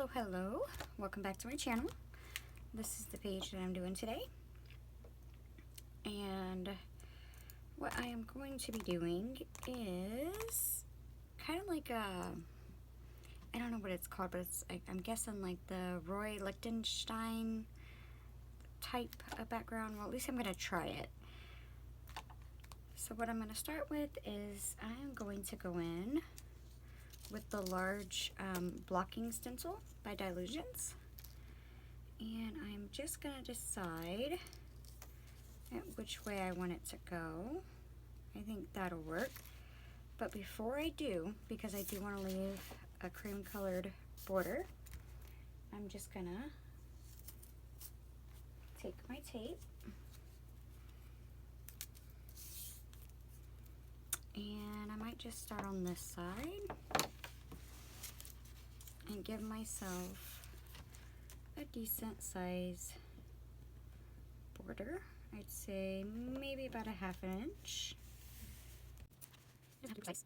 Hello, hello. Welcome back to my channel. This is the page that I'm doing today. And what I am going to be doing is kind of like a, I don't know what it's called, but it's like, I'm guessing like the Roy Lichtenstein type of background. Well, at least I'm going to try it. So what I'm going to start with is I'm going to go in with the large blocking stencil by Dylusions, and I'm just going to decide which way I want it to go. I think that'll work, but before I do, because I do want to leave a cream colored border, I'm just going to take my tape and I might just start on this side and give myself a decent size border. I'd say maybe about a ½ inch. Doesn't have to be precise.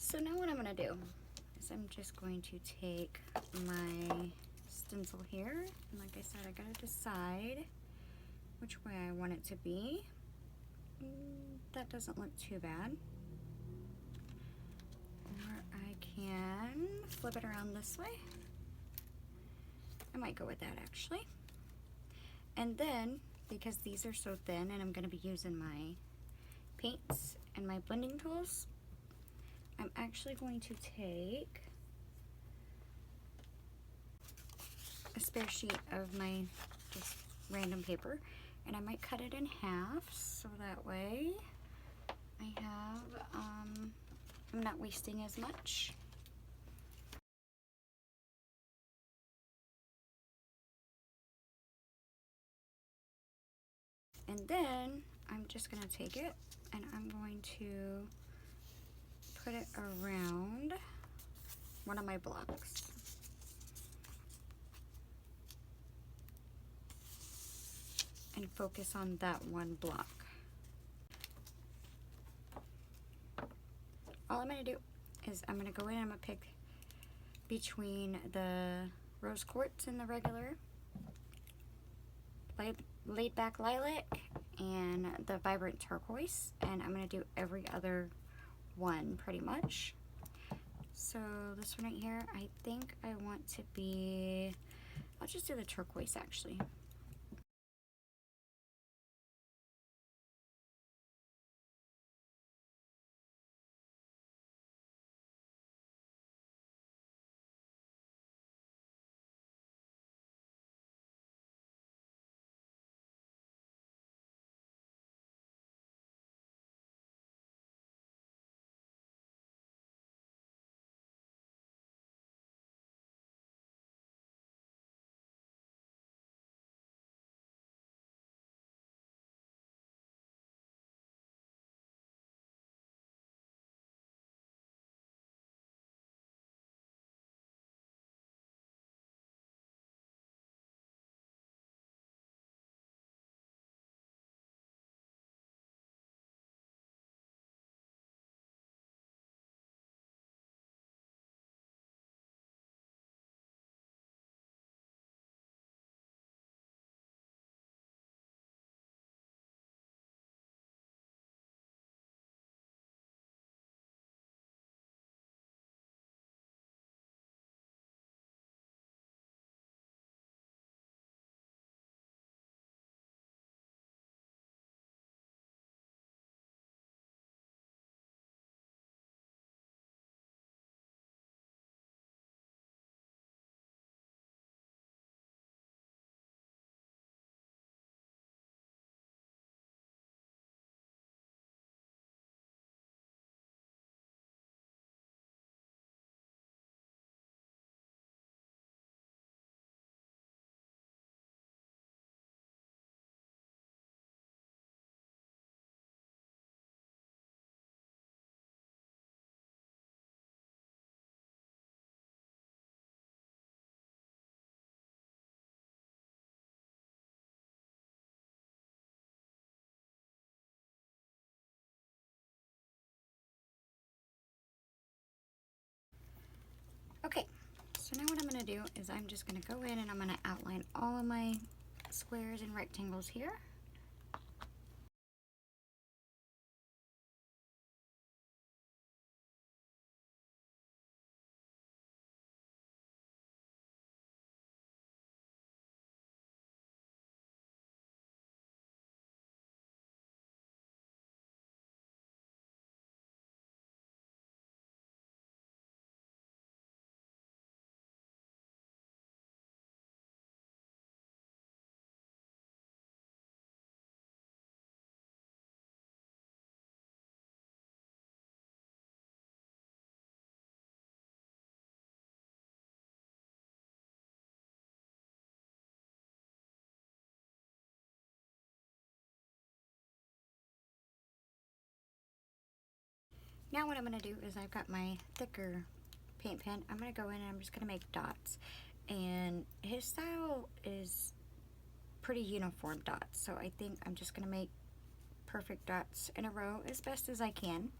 So now what I'm going to do is I'm just going to take my stencil here, and like I said, I got to decide which way I want it to be. That doesn't look too bad. Or I can flip it around this way. I might go with that actually. And then, because these are so thin and I'm going to be using my paints and my blending tools, I'm actually going to take a spare sheet of my just random paper, and I might cut it in half so that way I have, I'm not wasting as much. And then I'm just going to take it and I'm going to put it around one of my blocks. And focus on that one block. All I'm going to do is I'm going to go in and I'm going to pick between the rose quartz and the regular Laidback Lilac and the vibrant turquoise, and I'm going to do every other one pretty much. So this one right here, I think I want to be, I'll just do the turquoise actually. So now what I'm going to do is I'm just going to go in and I'm going to outline all of my squares and rectangles here. Now what I'm going to do is I've got my thicker paint pen. I'm going to go in and I'm just going to make dots. And his style is pretty uniform dots. So I think I'm just going to make perfect dots in a row as best as I can.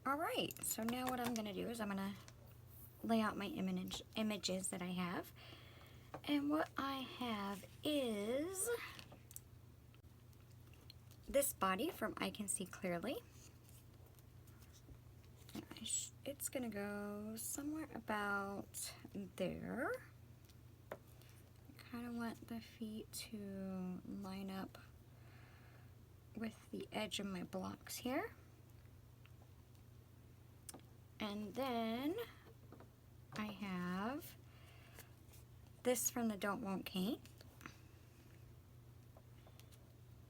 Alright, so now what I'm going to do is I'm going to lay out my images that I have. And what I have is this body from I Can See Clearly. It's going to go somewhere about there. I kind of want the feet to line up with the edge of my blocks here. And then I have this from the Don't Won't Paint.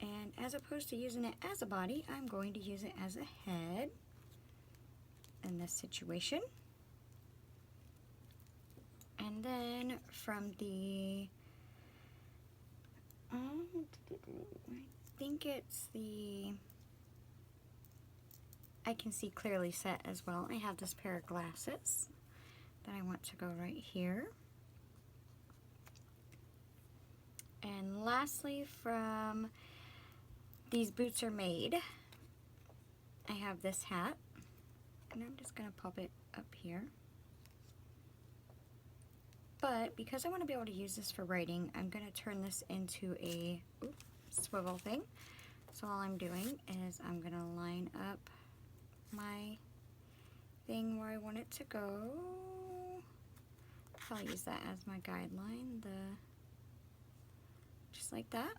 And as opposed to using it as a body, I'm going to use it as a head in this situation. And then from the, I think it's the I Can See Clearly set as well. I have this pair of glasses that I want to go right here. And lastly, from These Boots Are Made, I have this hat. And I'm just going to pop it up here. But because I want to be able to use this for writing, I'm going to turn this into a swivel thing. So all I'm doing is I'm going to line up my thing where I want it to go. I'll use that as my guideline, just like that.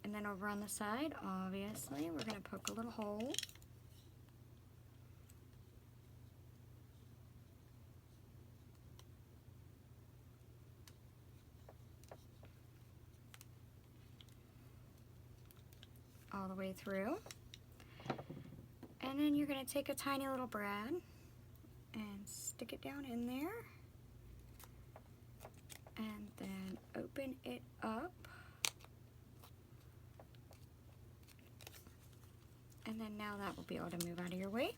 And then over on the side, obviously, we're going to poke a little hole. All the way through. And then you're going to take a tiny little brad and stick it down in there. And then open it up. And then now that will be able to move out of your way.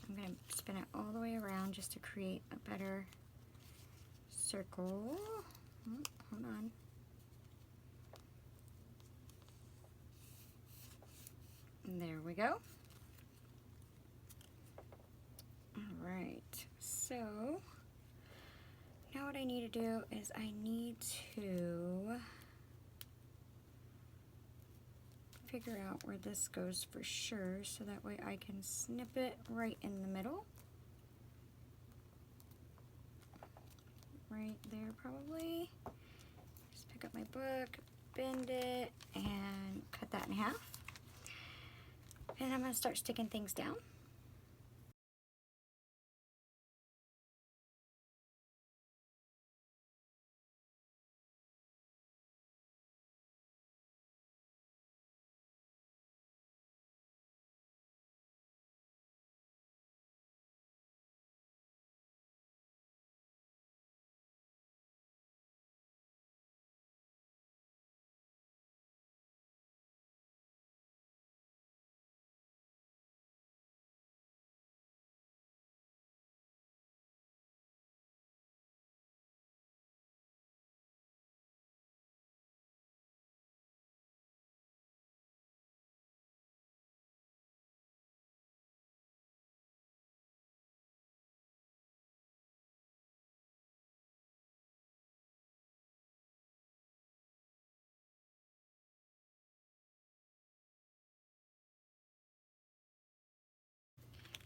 I'm going to spin it all the way around just to create a better circle. Oh, hold on. And there we go. Alright, so now what I need to do is I need to figure out where this goes for sure, so that way I can snip it right in the middle. Right there probably. Just pick up my book, bend it, and cut that in half. And I'm going to start sticking things down.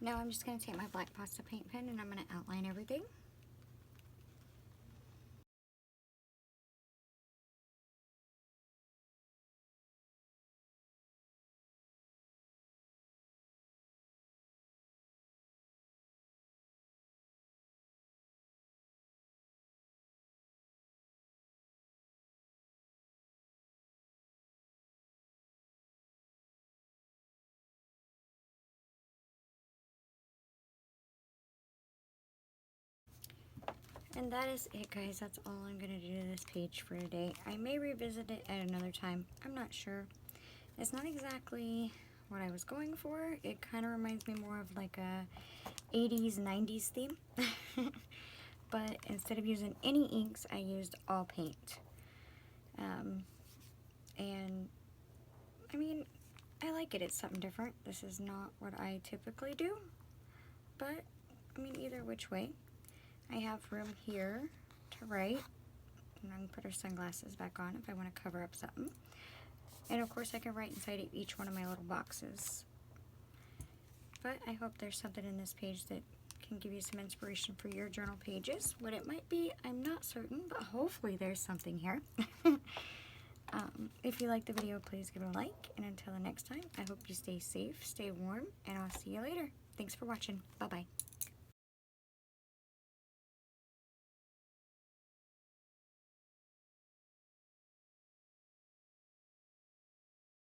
Now I'm just going to take my black Posca paint pen and I'm going to outline everything. And that is it, guys. That's all I'm going to do to this page for today. I may revisit it at another time. I'm not sure. It's not exactly what I was going for. It kind of reminds me more of like a 80s, 90s theme. But instead of using any inks, I used all paint. And I mean, I like like it. It's something different. This is not what I typically do, but I mean, either which way. I have room here to write, and I can put our sunglasses back on if I want to cover up something. And of course I can write inside of each one of my little boxes. But I hope there's something in this page that can give you some inspiration for your journal pages. What it might be, I'm not certain, but hopefully there's something here. If you like the video, please give it a like. And until the next time, I hope you stay safe, stay warm, and I'll see you later. Thanks for watching. Bye-bye.